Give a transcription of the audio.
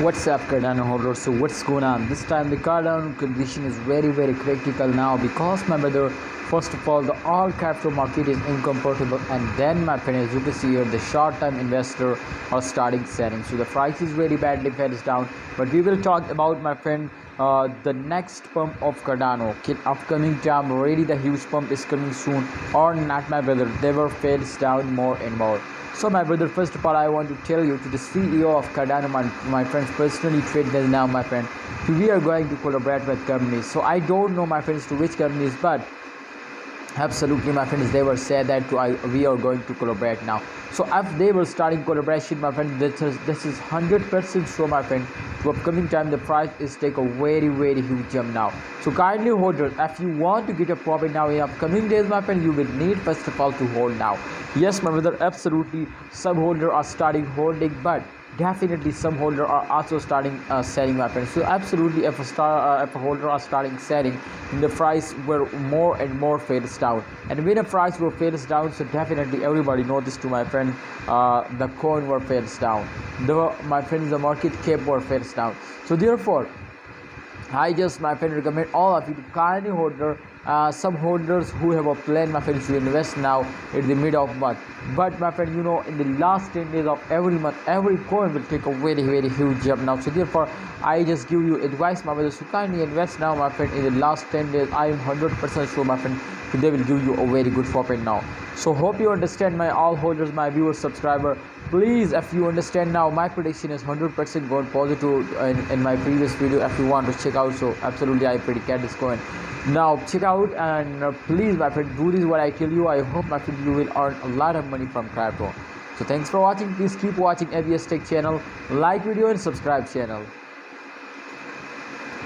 What's up, Cardano holders? So what's going on this time? The Cardano condition is very critical now, because my brother, first of all, the all crypto market is incompatible, and then my friend, as you can see here, the short-term investor are starting selling. So the price is very badly fell down. But we will talk about, my friend, the next pump of Cardano. Okay, upcoming time, already the huge pump is coming soon or not, my brother. They will fails down more and more. So my brother, first of all, I want to tell you, to the CEO of Cardano, my friends, personally trade this now, my friend. We are going to collaborate with companies. So I don't know, my friends, to which companies, but absolutely, my friends, they were said that we are going to collaborate now. So if they were starting collaboration, my friend, this is 100% sure, my friend. To upcoming time, the price is take a very huge jump now. So kindly holders, if you want to get a profit now in upcoming days, my friend, you will need first of all to hold now. Yes, my brother, absolutely, some holders are starting holding, but definitely some holders are also starting selling, my friends. So absolutely, if a holder are starting selling, the price will more and more fails down. And when a price will fails down, so definitely everybody know this too, my friend, the coin will fails down, my friends, the market cap will fails down. So therefore, I just, my friend, recommend all of you to kindly holder, some holders who have a plan, my friends, to invest now at the mid of month. But my friend, you know, in the last 10 days of every month, every coin will take a very huge jump now. So therefore, I just give you advice, my brothers, to kindly invest now, my friend. In the last 10 days, I am 100% sure, my friend, they will give you a very good profit now. So hope you understand, my all holders, my viewers, subscriber. Please, if you understand now, my prediction is 100% going positive in my previous video. If you want to check out, so absolutely I predict this coin. Now check out, and please, my friend, do this what I tell you. I hope, my friend, you will earn a lot of money from crypto. So thanks for watching. Please keep watching ABS Tech channel, like video and subscribe channel.